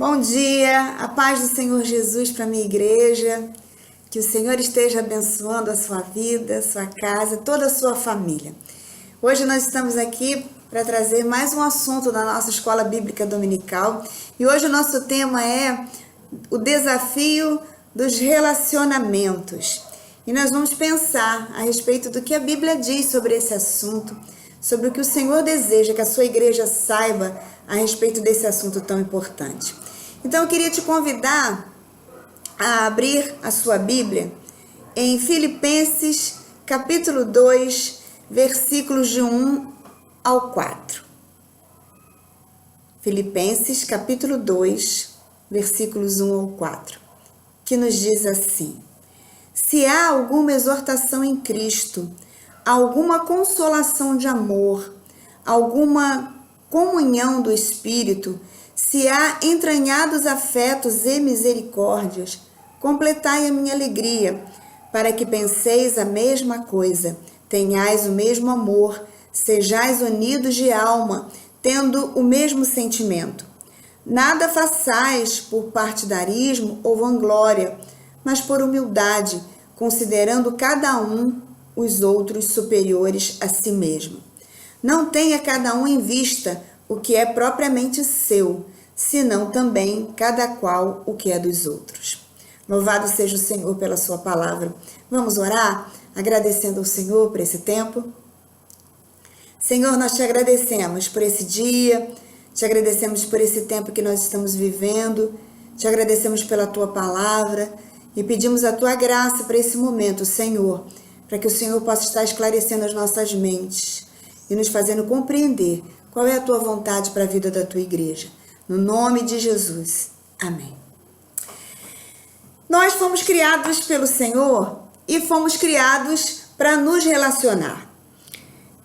Bom dia, a paz do Senhor Jesus para a minha igreja, que o Senhor esteja abençoando a sua vida, a sua casa, toda a sua família. Hoje nós estamos aqui para trazer mais um assunto da nossa Escola Bíblica Dominical e hoje o nosso tema é o desafio dos relacionamentos. E nós vamos pensar a respeito do que a Bíblia diz sobre esse assunto, sobre o que o Senhor deseja que a sua igreja saiba a respeito desse assunto tão importante. Então eu queria te convidar a abrir a sua Bíblia em Filipenses capítulo 2, versículos de 1 ao 4. Filipenses capítulo 2, versículos 1 ao 4, que nos diz assim: Se há alguma exortação em Cristo, alguma consolação de amor, alguma comunhão do Espírito, se há entranhados afetos e misericórdias, completai a minha alegria, para que penseis a mesma coisa, tenhais o mesmo amor, sejais unidos de alma, tendo o mesmo sentimento. Nada façais por partidarismo ou vanglória, mas por humildade, considerando cada um os outros superiores a si mesmo. Não tenha cada um em vista o que é propriamente seu, senão também cada qual o que é dos outros. Louvado seja o Senhor pela sua palavra. Vamos orar, agradecendo ao Senhor por esse tempo. Senhor, nós te agradecemos por esse dia, te agradecemos por esse tempo que nós estamos vivendo, te agradecemos pela tua palavra e pedimos a tua graça para esse momento, Senhor, para que o Senhor possa estar esclarecendo as nossas mentes e nos fazendo compreender qual é a tua vontade para a vida da tua igreja. No nome de Jesus. Amém. Nós fomos criados pelo Senhor e fomos criados para nos relacionar.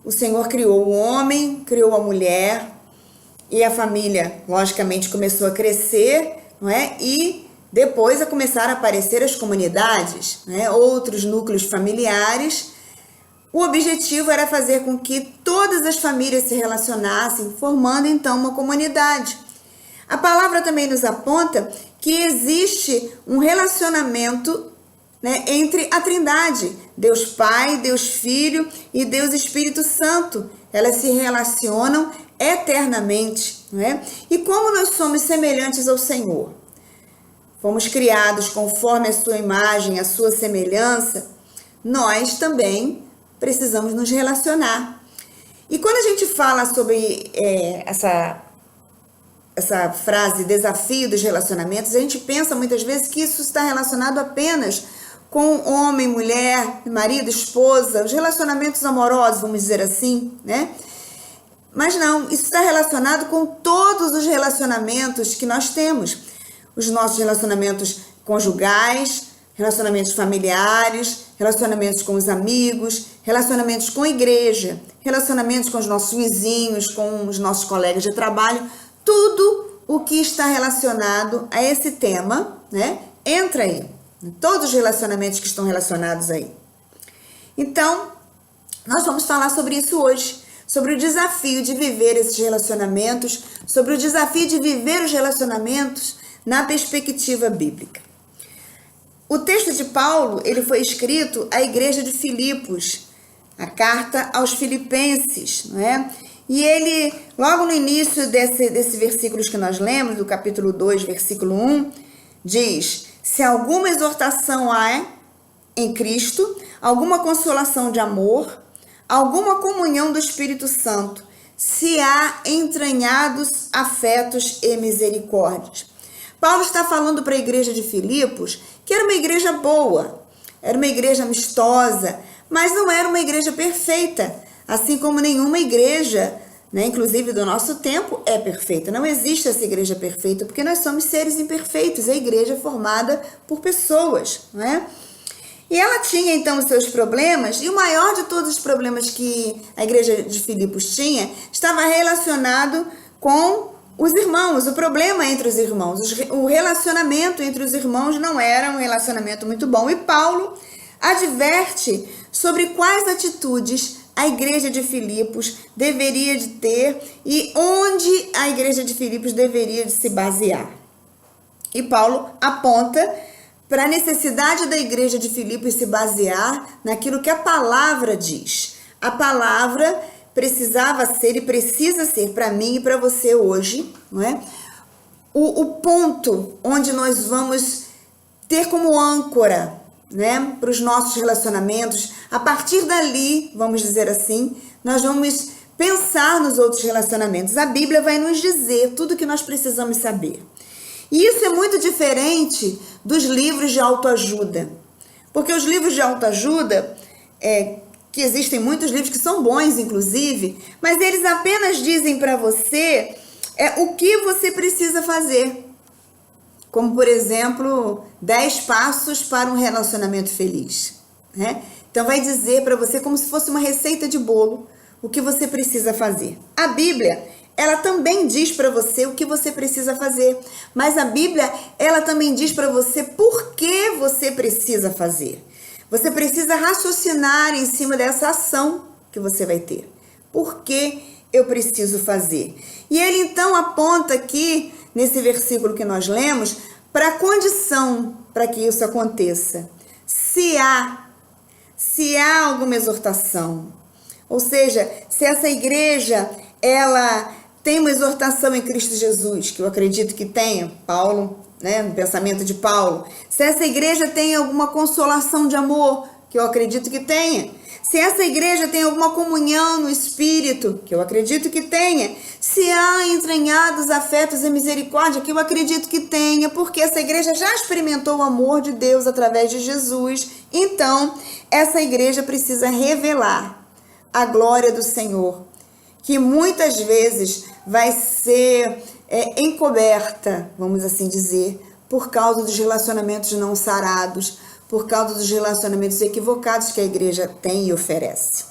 O Senhor criou o homem, criou a mulher e a família, logicamente, começou a crescer, não é? E depois a começar a aparecer as comunidades, né? Outros núcleos familiares. O objetivo era fazer com que todas as famílias se relacionassem, formando então uma comunidade. A palavra também nos aponta que existe um relacionamento, né, entre a Trindade, Deus Pai, Deus Filho e Deus Espírito Santo. Elas se relacionam eternamente, não é? E como nós somos semelhantes ao Senhor, fomos criados conforme a sua imagem, a sua semelhança, nós também precisamos nos relacionar. E quando a gente fala sobre essa frase, desafio dos relacionamentos, a gente pensa muitas vezes que isso está relacionado apenas com homem, mulher, marido, esposa, os relacionamentos amorosos, vamos dizer assim, né? Mas não, isso está relacionado com todos os relacionamentos que nós temos. Os nossos relacionamentos conjugais, relacionamentos familiares, relacionamentos com os amigos, relacionamentos com a igreja, relacionamentos com os nossos vizinhos, com os nossos colegas de trabalho, tudo o que está relacionado a esse tema, né, entra aí, todos os relacionamentos que estão relacionados aí. Então, nós vamos falar sobre isso hoje, sobre o desafio de viver esses relacionamentos, sobre o desafio de viver os relacionamentos na perspectiva bíblica. O texto de Paulo, ele foi escrito à igreja de Filipos, a carta aos Filipenses, não é? E ele, logo no início desse versículos que nós lemos, do capítulo 2, versículo 1, diz: se alguma exortação há em Cristo, alguma consolação de amor, alguma comunhão do Espírito Santo, se há entranhados afetos e misericórdias. Paulo está falando para a igreja de Filipos que era uma igreja boa, era uma igreja amistosa, mas não era uma igreja perfeita, assim como nenhuma igreja, né, inclusive do nosso tempo, é perfeita. Não existe essa igreja perfeita, porque nós somos seres imperfeitos, a igreja é formada por pessoas, não é? E ela tinha então os seus problemas, e o maior de todos os problemas que a igreja de Filipos tinha estava relacionado com os irmãos, o problema entre os irmãos, o relacionamento entre os irmãos não era um relacionamento muito bom. E Paulo adverte sobre quais atitudes a igreja de Filipos deveria de ter e onde a igreja de Filipos deveria de se basear. E Paulo aponta para a necessidade da igreja de Filipos se basear naquilo que a palavra diz. A palavra precisava ser e precisa ser para mim e para você hoje, não é? O ponto onde nós vamos ter como âncora, né, para os nossos relacionamentos. A partir dali, vamos dizer assim, nós vamos pensar nos outros relacionamentos. A Bíblia vai nos dizer tudo o que nós precisamos saber. E isso é muito diferente dos livros de autoajuda. Porque os livros de autoajuda, que existem muitos livros que são bons, inclusive, mas eles apenas dizem para você o que você precisa fazer. Como, por exemplo, 10 passos para um relacionamento feliz, né? Então, vai dizer para você como se fosse uma receita de bolo o que você precisa fazer. A Bíblia, ela também diz para você o que você precisa fazer, mas a Bíblia, ela também diz para você por que você precisa fazer. Você precisa raciocinar em cima dessa ação que você vai ter. Por que eu preciso fazer? E ele então aponta aqui, nesse versículo que nós lemos, para a condição para que isso aconteça. Se há alguma exortação, ou seja, se essa igreja, ela tem uma exortação em Cristo Jesus, que eu acredito que tenha, Paulo, né, no pensamento de Paulo. Se essa igreja tem alguma consolação de amor, que eu acredito que tenha. Se essa igreja tem alguma comunhão no Espírito, que eu acredito que tenha. Se há entranhados afetos e misericórdia, que eu acredito que tenha, porque essa igreja já experimentou o amor de Deus através de Jesus. Então, essa igreja precisa revelar a glória do Senhor, que muitas vezes vai ser encoberta, vamos assim dizer, por causa dos relacionamentos não sarados, por causa dos relacionamentos equivocados que a igreja tem e oferece,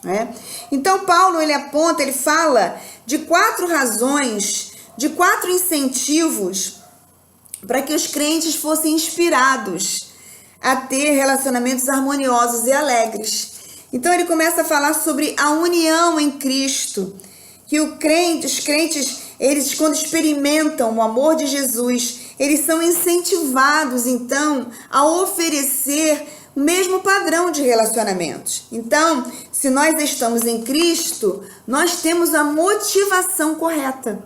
né? Então, Paulo, ele aponta, ele fala de 4 razões, de 4 incentivos para que os crentes fossem inspirados a ter relacionamentos harmoniosos e alegres. Então, ele começa a falar sobre a união em Cristo, que os crentes, eles quando experimentam o amor de Jesus, eles são incentivados, então, a oferecer o mesmo padrão de relacionamentos. Então, se nós estamos em Cristo, nós temos a motivação correta.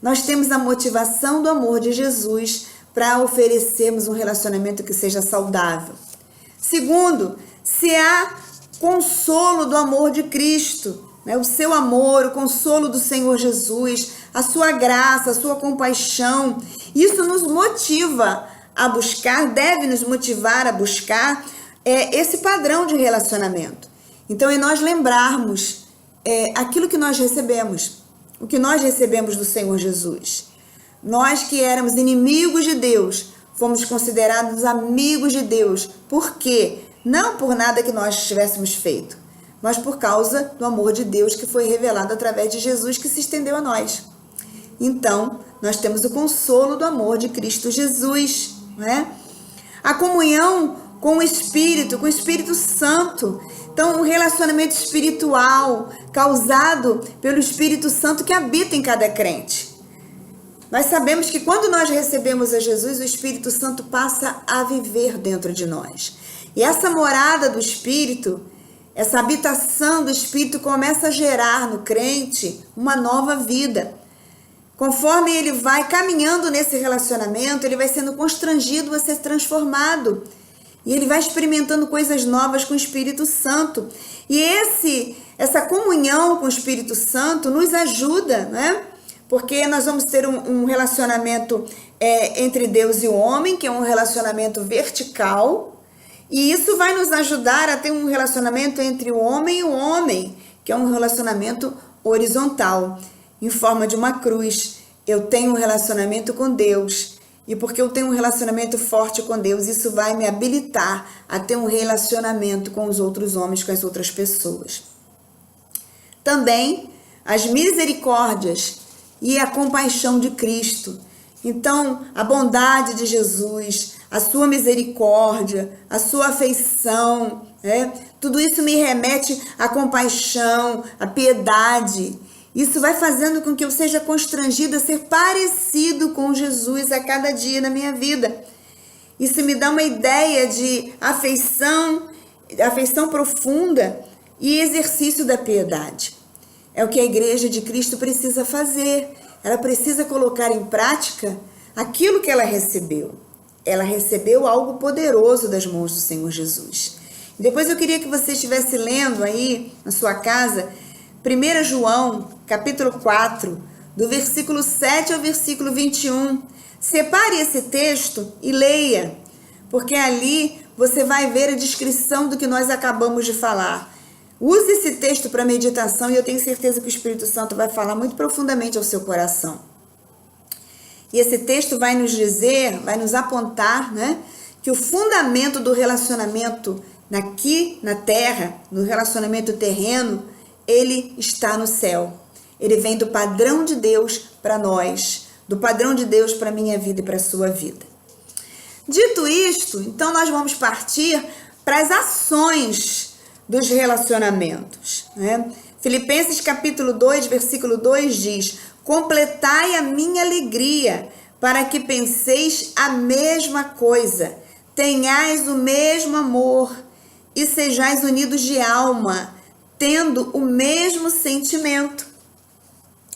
Nós temos a motivação do amor de Jesus para oferecermos um relacionamento que seja saudável. Segundo, se há consolo do amor de Cristo, né? O seu amor, o consolo do Senhor Jesus, a sua graça, a sua compaixão, isso nos motiva a buscar, deve nos motivar a buscar esse padrão de relacionamento. Então, é nós lembrarmos aquilo que nós recebemos, o que nós recebemos do Senhor Jesus. Nós que éramos inimigos de Deus, fomos considerados amigos de Deus. Por quê? Não por nada que nós tivéssemos feito, mas por causa do amor de Deus que foi revelado através de Jesus, que se estendeu a nós. Então, nós temos o consolo do amor de Cristo Jesus, né? A comunhão com o Espírito Santo. Então, um relacionamento espiritual causado pelo Espírito Santo que habita em cada crente. Nós sabemos que quando nós recebemos a Jesus, o Espírito Santo passa a viver dentro de nós. E essa morada do Espírito, essa habitação do Espírito começa a gerar no crente uma nova vida. Conforme ele vai caminhando nesse relacionamento, ele vai sendo constrangido a ser transformado. E ele vai experimentando coisas novas com o Espírito Santo. E essa comunhão com o Espírito Santo nos ajuda, né? Porque nós vamos ter um relacionamento entre Deus e o homem, que é um relacionamento vertical. E isso vai nos ajudar a ter um relacionamento entre o homem e o homem, que é um relacionamento horizontal, em forma de uma cruz. Eu tenho um relacionamento com Deus. E porque eu tenho um relacionamento forte com Deus, isso vai me habilitar a ter um relacionamento com os outros homens, com as outras pessoas. Também as misericórdias e a compaixão de Cristo. Então, a bondade de Jesus, a sua misericórdia, a sua afeição, tudo isso me remete à compaixão, à piedade. Isso vai fazendo com que eu seja constrangida a ser parecido com Jesus a cada dia na minha vida. Isso me dá uma ideia de afeição profunda e exercício da piedade. É o que a Igreja de Cristo precisa fazer. Ela precisa colocar em prática aquilo que ela recebeu. Ela recebeu algo poderoso das mãos do Senhor Jesus. Depois eu queria que você estivesse lendo aí na sua casa, 1 João, capítulo 4, do versículo 7 ao versículo 21. Separe esse texto e leia, porque ali você vai ver a descrição do que nós acabamos de falar. Use esse texto para meditação e eu tenho certeza que o Espírito Santo vai falar muito profundamente ao seu coração. E esse texto vai nos dizer, vai nos apontar, né, que o fundamento do relacionamento aqui na terra, no relacionamento terreno, ele está no céu. Ele vem do padrão de Deus para nós, do padrão de Deus para a minha vida e para a sua vida. Dito isto, então nós vamos partir para as ações dos relacionamentos, né? Filipenses capítulo 2, versículo 2 diz: completai a minha alegria, para que penseis a mesma coisa, tenhais o mesmo amor e sejais unidos de alma, tendo o mesmo sentimento.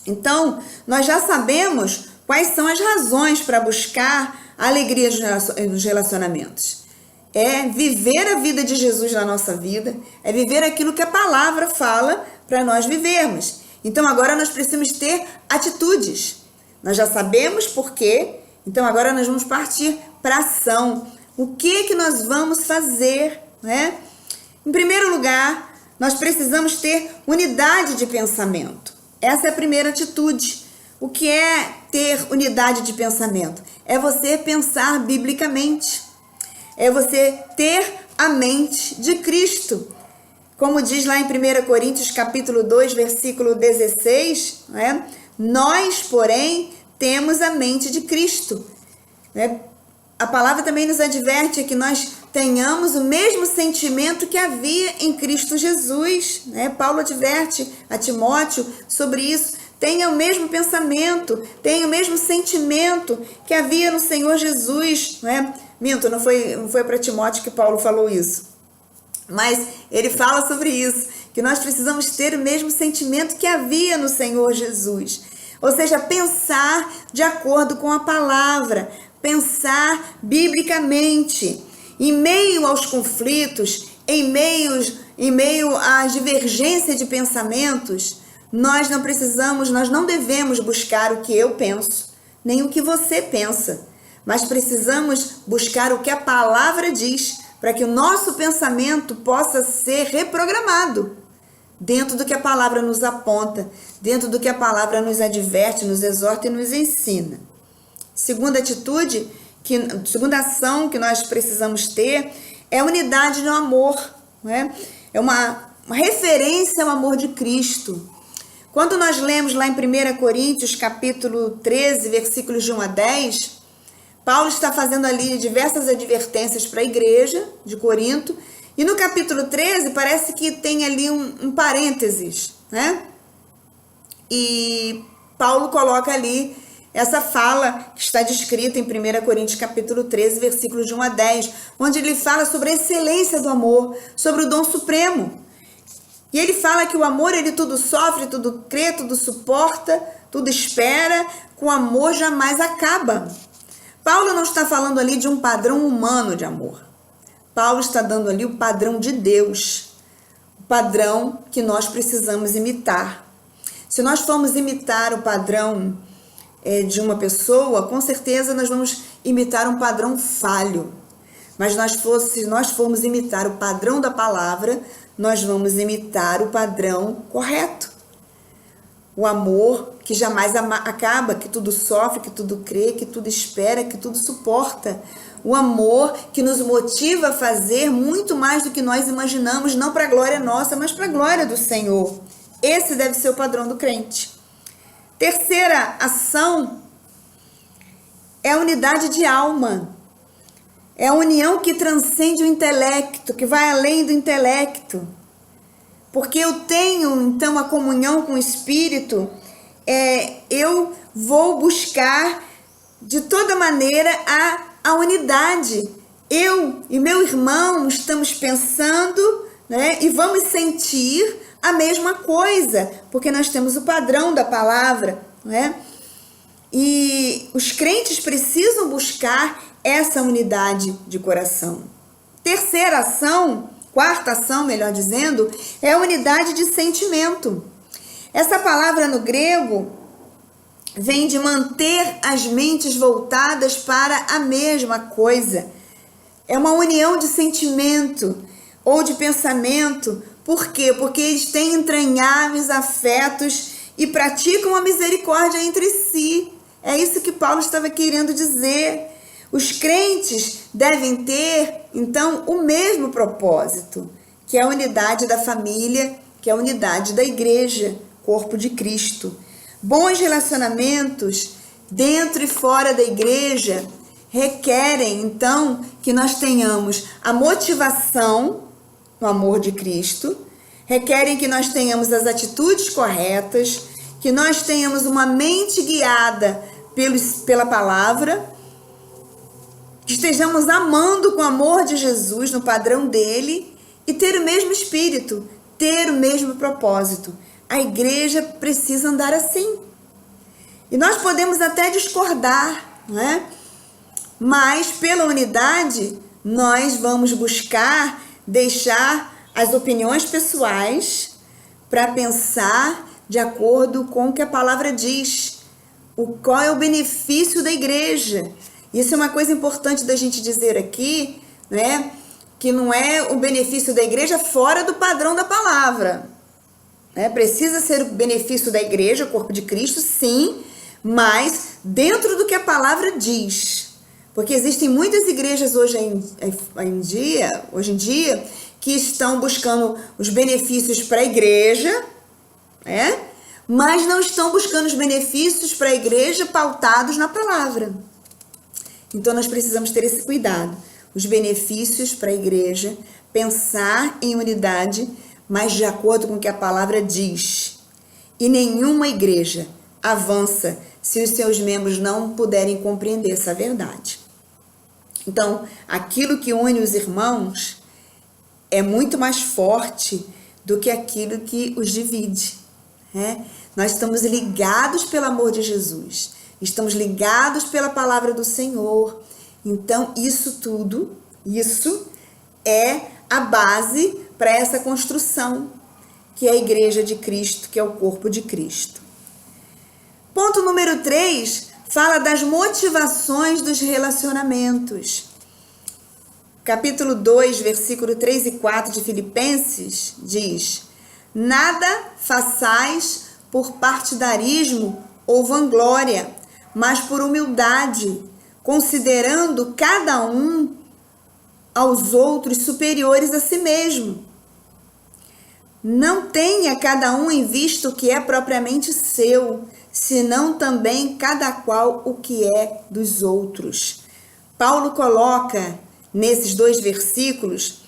Então, nós já sabemos quais são as razões para buscar a alegria nos relacionamentos. É viver a vida de Jesus na nossa vida, é viver aquilo que a palavra fala para nós vivermos. Então, agora nós precisamos ter atitudes. Nós já sabemos por quê, então agora nós vamos partir para a ação. O que nós vamos fazer, né? Em primeiro lugar, nós precisamos ter unidade de pensamento. Essa é a primeira atitude. O que é ter unidade de pensamento? É você pensar biblicamente. É você ter a mente de Cristo. Como diz lá em 1 Coríntios capítulo 2, versículo 16, né? Nós, porém, temos a mente de Cristo. Né? A palavra também nos adverte que nós tenhamos o mesmo sentimento que havia em Cristo Jesus. Né? Paulo adverte a Timóteo sobre isso. Tenha o mesmo pensamento, tenha o mesmo sentimento que havia no Senhor Jesus. Né? Minto, não foi para Timóteo que Paulo falou isso. Mas ele fala sobre isso, que nós precisamos ter o mesmo sentimento que havia no Senhor Jesus. Ou seja, pensar de acordo com a palavra, pensar biblicamente. Em meio aos conflitos, em meio às divergências de pensamentos, nós não devemos buscar o que eu penso, nem o que você pensa, mas precisamos buscar o que a palavra diz, para que o nosso pensamento possa ser reprogramado dentro do que a palavra nos aponta, dentro do que a palavra nos adverte, nos exorta e nos ensina. Segunda ação que nós precisamos ter é a unidade no amor, né? É uma referência ao amor de Cristo. Quando nós lemos lá em 1 Coríntios, capítulo 13, versículos de 1 a 10, Paulo está fazendo ali diversas advertências para a igreja de Corinto, e no capítulo 13 parece que tem ali um parênteses, né? E Paulo coloca ali essa fala que está descrita em 1 Coríntios capítulo 13, versículos de 1 a 10, onde ele fala sobre a excelência do amor, sobre o dom supremo. E ele fala que o amor, ele tudo sofre, tudo crê, tudo suporta, tudo espera, com o amor jamais acaba. Paulo não está falando ali de um padrão humano de amor. Paulo está dando ali o padrão de Deus, o padrão que nós precisamos imitar. Se nós formos imitar o padrão de uma pessoa, com certeza nós vamos imitar um padrão falho. Mas se nós formos imitar o padrão da palavra, nós vamos imitar o padrão correto. O amor que jamais acaba, que tudo sofre, que tudo crê, que tudo espera, que tudo suporta. O amor que nos motiva a fazer muito mais do que nós imaginamos, não para a glória nossa, mas para a glória do Senhor. Esse deve ser o padrão do crente. Terceira ação é a unidade de alma. É a união que transcende o intelecto, que vai além do intelecto. porque eu tenho então a comunhão com o Espírito, eu vou buscar de toda maneira a unidade. Eu e meu irmão estamos pensando, né, e vamos sentir a mesma coisa, porque nós temos o padrão da palavra, né? E os crentes precisam buscar essa unidade de coração. Terceira ação, quarta ação, melhor dizendo, é a unidade de sentimento. Essa palavra no grego vem de manter as mentes voltadas para a mesma coisa. É uma união de sentimento ou de pensamento. Por quê? Porque eles têm entranháveis afetos e praticam a misericórdia entre si. É isso que Paulo estava querendo dizer. Os crentes devem ter, então, o mesmo propósito, que é a unidade da família, que é a unidade da igreja, corpo de Cristo. Bons relacionamentos dentro e fora da igreja requerem, então, que nós tenhamos a motivação no amor de Cristo, requerem que nós tenhamos as atitudes corretas, que nós tenhamos uma mente guiada pela palavra, que estejamos amando com o amor de Jesus, no padrão dele, e ter o mesmo espírito, ter o mesmo propósito. A igreja precisa andar assim. E nós podemos até discordar, não é? Mas pela unidade, nós vamos buscar deixar as opiniões pessoais para pensar de acordo com o que a palavra diz. Qual é o benefício da igreja? Isso é uma coisa importante da gente dizer aqui, né? Que não é o benefício da igreja fora do padrão da palavra. Precisa ser o benefício da igreja, o corpo de Cristo, sim, mas dentro do que a palavra diz. Porque existem muitas igrejas hoje em dia que estão buscando os benefícios para a igreja, mas não estão buscando os benefícios para a igreja pautados na palavra. Então nós precisamos ter esse cuidado. Os benefícios para a igreja, pensar em unidade, mas de acordo com o que a palavra diz. E nenhuma igreja avança se os seus membros não puderem compreender essa verdade. Então, aquilo que une os irmãos é muito mais forte do que aquilo que os divide. Nós estamos ligados pelo amor de Jesus, estamos ligados pela palavra do Senhor. Então, isso é a base para essa construção, que é a igreja de Cristo, que é o corpo de Cristo. Ponto número 3, fala das motivações dos relacionamentos. Capítulo 2, versículo 3 e 4 de Filipenses diz: nada façais por partidarismo ou vanglória, mas por humildade, considerando cada um aos outros superiores a si mesmo. Não tenha cada um em vista o que é propriamente seu, senão também cada qual o que é dos outros. Paulo coloca nesses 2 versículos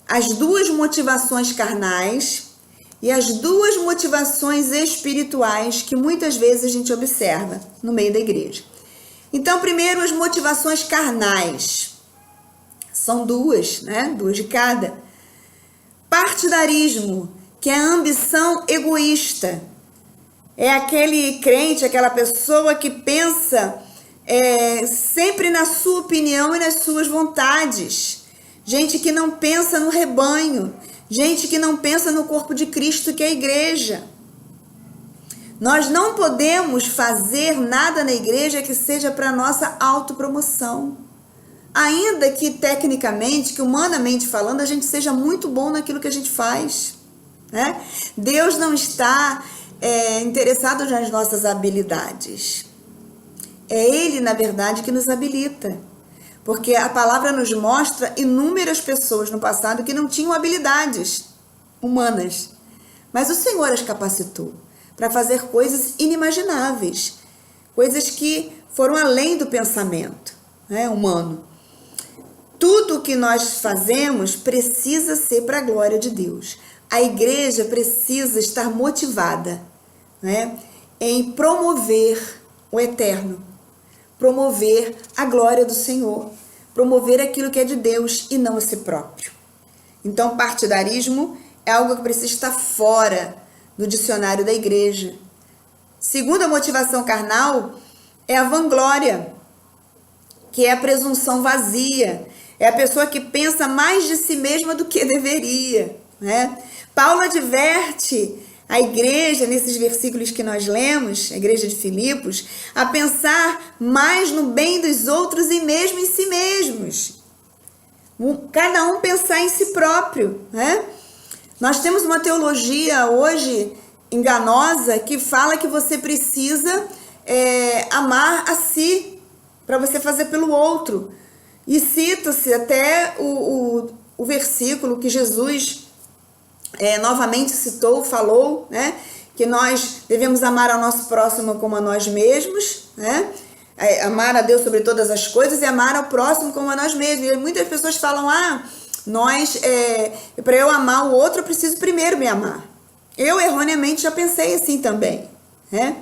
as 2 motivações carnais e as 2 motivações espirituais que muitas vezes a gente observa no meio da igreja. Então, primeiro, as motivações carnais. São 2, 2 de cada. Partidarismo, que é a ambição egoísta. É aquele crente, aquela pessoa que pensa sempre na sua opinião e nas suas vontades. Gente que não pensa no rebanho. Gente que não pensa no corpo de Cristo, que é a igreja. Nós não podemos fazer nada na igreja que seja para nossa autopromoção. Ainda que tecnicamente, que humanamente falando, a gente seja muito bom naquilo que a gente faz. Deus não está interessado nas nossas habilidades. É Ele, na verdade, que nos habilita. Porque a palavra nos mostra inúmeras pessoas no passado que não tinham habilidades humanas. Mas o Senhor as capacitou para fazer coisas inimagináveis. Coisas que foram além do pensamento humano. Tudo o que nós fazemos precisa ser para a glória de Deus. a igreja precisa estar motivada, né, em promover o eterno, promover a glória do Senhor, promover aquilo que é de Deus e não a si próprio. Então, partidarismo é algo que precisa estar fora do dicionário da igreja. Segunda motivação carnal é a vanglória, que é a presunção vazia, é a pessoa que pensa mais de si mesma do que deveria, né? Paulo adverte a igreja, nesses versículos que nós lemos, a igreja de Filipos, a pensar mais no bem dos outros e mesmo em si mesmos. Cada um pensar em si próprio, né? Nós temos uma teologia hoje enganosa que fala que você precisa amar a si para você fazer pelo outro. E cita-se até o versículo que Jesus novamente citou, falou, né? Que nós devemos amar ao nosso próximo como a nós mesmos, né? Amar a Deus sobre todas as coisas e amar ao próximo como a nós mesmos. E muitas pessoas falam, para eu amar o outro, eu preciso primeiro me amar. Eu erroneamente já pensei assim também, né?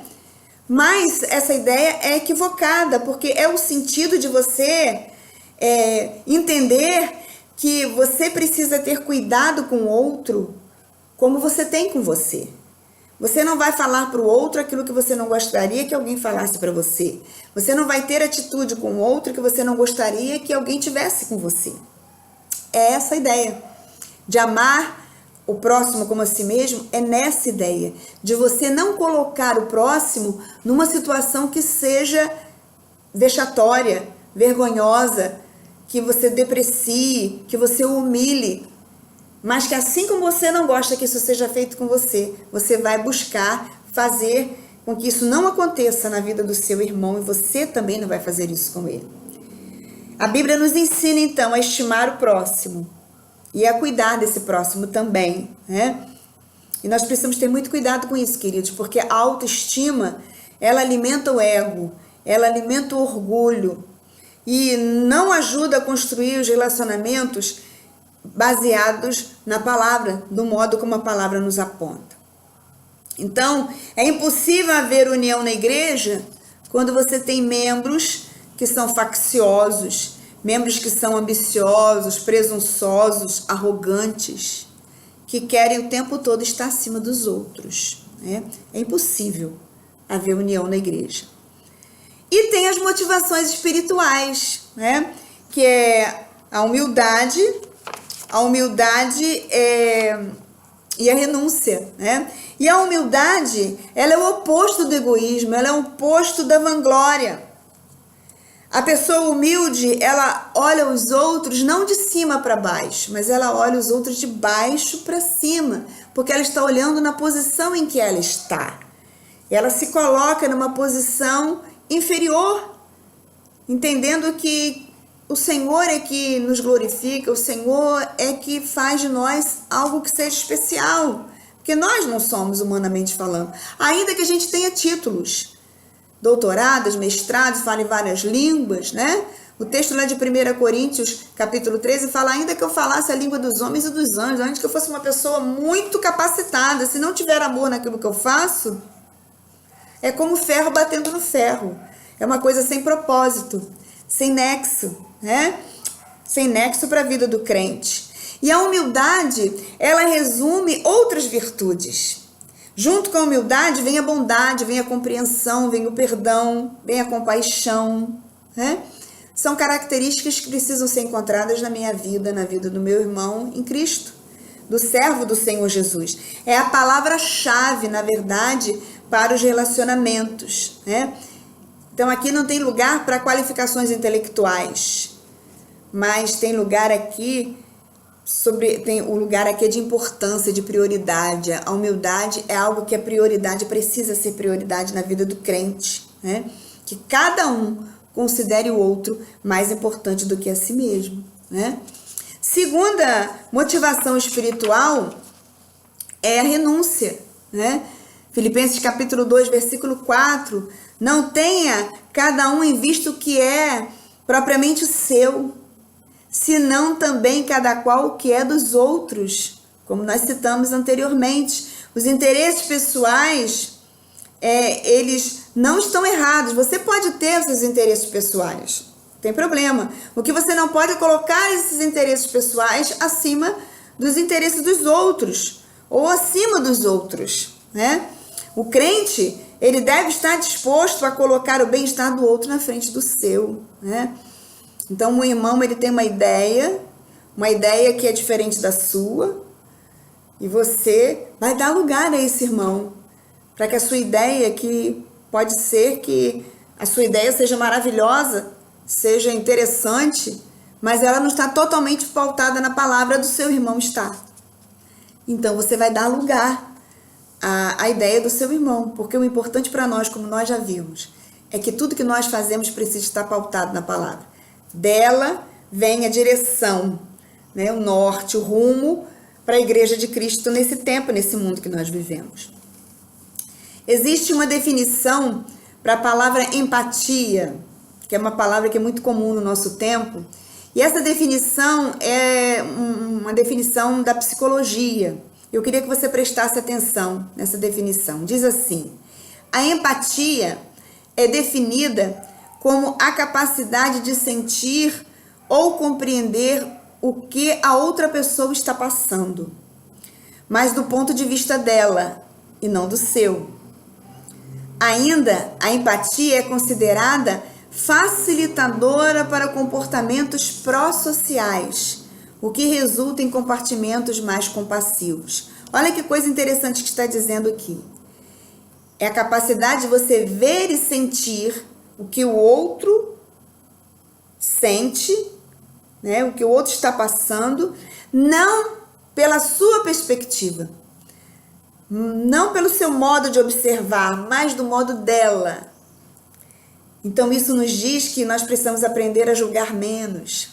Mas essa ideia é equivocada, porque é o sentido de você entender que você precisa ter cuidado com o outro como você tem com você. Você não vai falar para o outro aquilo que você não gostaria que alguém falasse para você. Você não vai ter atitude com o outro que você não gostaria que alguém tivesse com você. É essa a ideia de amar o próximo como a si mesmo, é nessa ideia de você não colocar o próximo numa situação que seja vexatória, vergonhosa, que você deprecie, que você o humilhe, mas que assim como você não gosta que isso seja feito com você, você vai buscar fazer com que isso não aconteça na vida do seu irmão e você também não vai fazer isso com ele. A Bíblia nos ensina então a estimar o próximo e a cuidar desse próximo também, né? E nós precisamos ter muito cuidado com isso, queridos, porque a autoestima, ela alimenta o ego, ela alimenta o orgulho e não ajuda a construir os relacionamentos baseados na palavra, do modo como a palavra nos aponta. Então, é impossível haver união na igreja quando você tem membros que são facciosos, membros que são ambiciosos, presunçosos, arrogantes, que querem o tempo todo estar acima dos outros, né? É impossível haver união na igreja. E tem as motivações espirituais, né? Que é a humildade e a renúncia, né? E a humildade, ela é o oposto do egoísmo, ela é o oposto da vanglória. A pessoa humilde, ela olha os outros não de cima para baixo, mas ela olha os outros de baixo para cima, porque ela está olhando na posição em que ela está. Ela se coloca numa posição inferior, entendendo que o Senhor é que nos glorifica, o Senhor é que faz de nós algo que seja especial, porque nós não somos humanamente falando, ainda que a gente tenha títulos, doutorados, mestrados, fale várias línguas, né? O texto lá de 1 Coríntios, capítulo 13, fala, ainda que eu falasse a língua dos homens e dos anjos, ainda que eu fosse uma pessoa muito capacitada, se não tiver amor naquilo que eu faço, é como ferro batendo no ferro, é uma coisa sem propósito, sem nexo, né? Sem nexo para a vida do crente. E a humildade, ela resume outras virtudes. Junto com a humildade vem a bondade, vem a compreensão, vem o perdão, vem a compaixão, né? São características que precisam ser encontradas na minha vida, na vida do meu irmão em Cristo, do servo do Senhor Jesus. É a palavra-chave, na verdade, para os relacionamentos, né? Então aqui não tem lugar para qualificações intelectuais, mas tem lugar aqui o lugar aqui é de importância, de prioridade. A humildade é algo que é prioridade, precisa ser prioridade na vida do crente, né? Que cada um considere o outro mais importante do que a si mesmo, né? Segunda motivação espiritual é a renúncia, né? Filipenses capítulo 2, versículo 4, não tenha cada um em vista o que é propriamente o seu, senão também cada qual o que é dos outros. como nós citamos anteriormente. Os interesses pessoais, eles não estão errados. Você pode ter seus interesses pessoais, não tem problema. O que você não pode é colocar esses interesses pessoais acima dos interesses dos outros, ou acima dos outros, né? O crente, ele deve estar disposto a colocar o bem-estar do outro na frente do seu, né? Então, o irmão, ele tem uma ideia que é diferente da sua, e você vai dar lugar a esse irmão, para que a sua ideia, que pode ser que a sua ideia seja maravilhosa, seja interessante, mas ela não está totalmente pautada na palavra do seu irmão está. Então, você vai dar lugar à ideia do seu irmão, porque o importante para nós, como nós já vimos, é que tudo que nós fazemos precisa estar pautado na palavra. Dela vem a direção, né, o norte, o rumo para a Igreja de Cristo nesse tempo, nesse mundo que nós vivemos. Existe uma definição para a palavra empatia, que é uma palavra que é muito comum no nosso tempo, e essa definição é uma definição da psicologia. Eu queria que você prestasse atenção nessa definição. Diz assim: a empatia é definida como a capacidade de sentir ou compreender o que a outra pessoa está passando, mas do ponto de vista dela e não do seu. Ainda, a empatia é considerada facilitadora para comportamentos pró-sociais, o que resulta em compartimentos mais compassivos. Olha que coisa interessante que está dizendo aqui. É a capacidade de você ver e sentir o que o outro sente, né? O que o outro está passando, não pela sua perspectiva, não pelo seu modo de observar, mas do modo dela. Então, isso nos diz que nós precisamos aprender a julgar menos,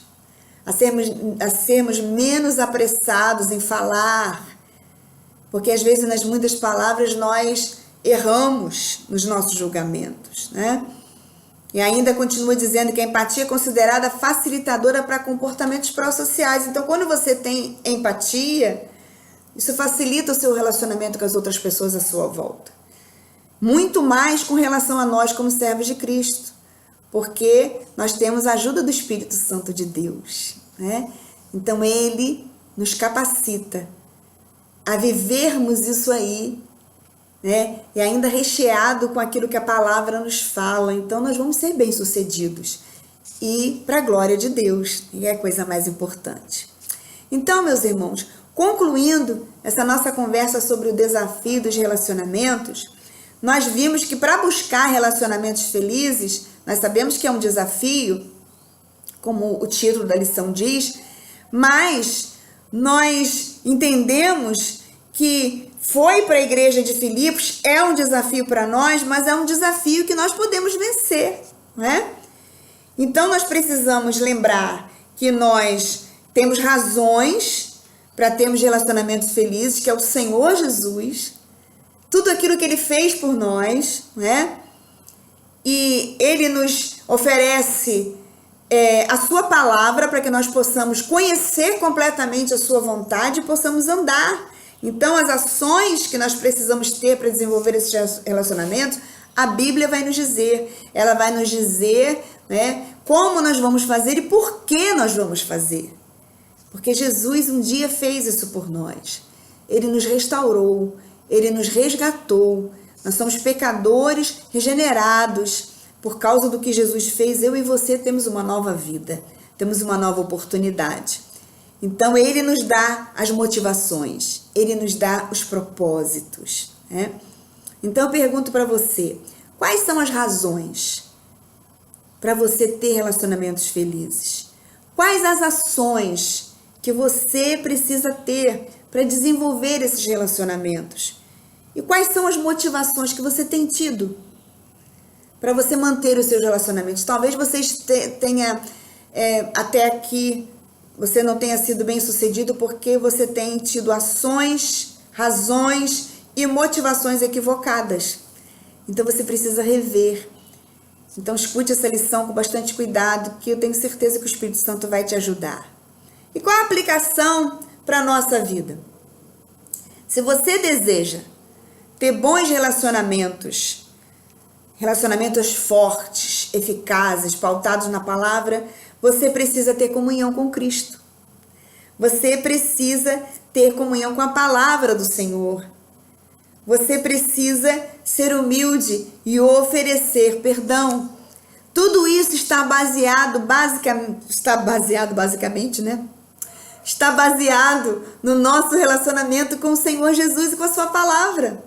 a sermos menos apressados em falar, porque às vezes nas muitas palavras nós erramos nos nossos julgamentos, né? E ainda continua dizendo que a empatia é considerada facilitadora para comportamentos pró-sociais. Então, quando você tem empatia, isso facilita o seu relacionamento com as outras pessoas à sua volta. Muito mais com relação a nós como servos de Cristo, porque nós temos a ajuda do Espírito Santo de Deus, né? Então, Ele nos capacita a vivermos isso aí, né? E ainda recheado com aquilo que a palavra nos fala. Então, nós vamos ser bem-sucedidos e para a glória de Deus, e é a coisa mais importante. Então, meus irmãos, concluindo essa nossa conversa sobre o desafio dos relacionamentos, nós vimos que para buscar relacionamentos felizes, nós sabemos que é um desafio, como o título da lição diz, mas nós entendemos que foi para a igreja de Filipos, é um desafio para nós, mas é um desafio que nós podemos vencer, né? Então, nós precisamos lembrar que nós temos razões para termos relacionamentos felizes, que é o Senhor Jesus, tudo aquilo que Ele fez por nós, né? E Ele nos oferece a sua palavra para que nós possamos conhecer completamente a sua vontade e possamos andar. Então, as ações que nós precisamos ter para desenvolver esses relacionamentos, a Bíblia vai nos dizer. Ela vai nos dizer, né, como nós vamos fazer e por que nós vamos fazer. Porque Jesus um dia fez isso por nós. Ele nos restaurou, Ele nos resgatou. Nós somos pecadores regenerados. Por causa do que Jesus fez, eu e você temos uma nova vida, temos uma nova oportunidade. Então, Ele nos dá as motivações, Ele nos dá os propósitos, né? Então, eu pergunto para você, quais são as razões para você ter relacionamentos felizes? Quais as ações que você precisa ter para desenvolver esses relacionamentos? E quais são as motivações que você tem tido para você manter os seus relacionamentos? Talvez você tenha, até aqui, você não tenha sido bem sucedido porque você tem tido ações, razões e motivações equivocadas. Então, você precisa rever. Então, escute essa lição com bastante cuidado, que eu tenho certeza que o Espírito Santo vai te ajudar. E qual a aplicação para a nossa vida? Se você deseja ter bons relacionamentos fortes, eficazes, pautados na palavra, você precisa ter comunhão com Cristo. Você precisa ter comunhão com a palavra do Senhor. Você precisa ser humilde e oferecer perdão. Tudo isso está baseado basicamente, né? Está baseado no nosso relacionamento com o Senhor Jesus e com a sua palavra.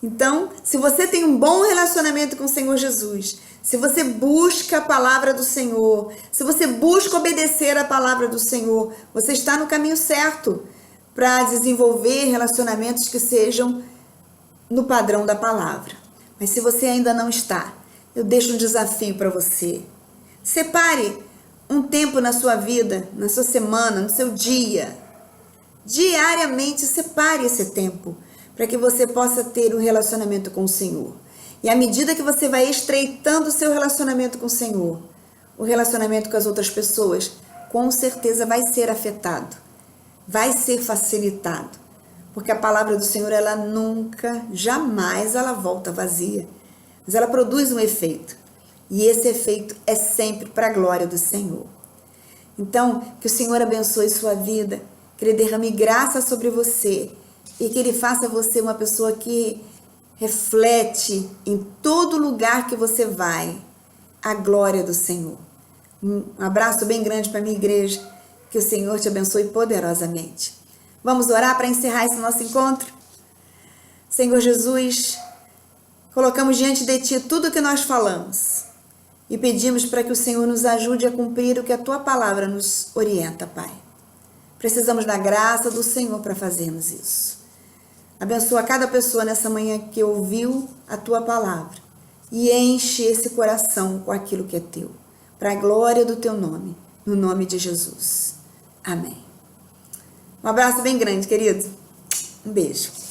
Então, se você tem um bom relacionamento com o Senhor Jesus, se você busca a palavra do Senhor, se você busca obedecer a palavra do Senhor, você está no caminho certo para desenvolver relacionamentos que sejam no padrão da palavra. Mas se você ainda não está, eu deixo um desafio para você. Separe um tempo na sua vida, na sua semana, no seu dia. Diariamente, separe esse tempo para que você possa ter um relacionamento com o Senhor. E à medida que você vai estreitando o seu relacionamento com o Senhor, o relacionamento com as outras pessoas, com certeza vai ser afetado, vai ser facilitado. Porque a palavra do Senhor, ela nunca, jamais ela volta vazia. Mas ela produz um efeito. E esse efeito é sempre para a glória do Senhor. Então, que o Senhor abençoe sua vida, que Ele derrame graça sobre você e que Ele faça você uma pessoa que reflete em todo lugar que você vai a glória do Senhor. Um abraço bem grande para a minha igreja, que o Senhor te abençoe poderosamente. Vamos orar para encerrar esse nosso encontro? Senhor Jesus, colocamos diante de Ti tudo o que nós falamos e pedimos para que o Senhor nos ajude a cumprir o que a Tua palavra nos orienta, Pai. Precisamos da graça do Senhor para fazermos isso. Abençoa cada pessoa nessa manhã que ouviu a Tua palavra e enche esse coração com aquilo que é Teu, para a glória do Teu nome, no nome de Jesus. Amém. Um abraço bem grande, querido. Um beijo.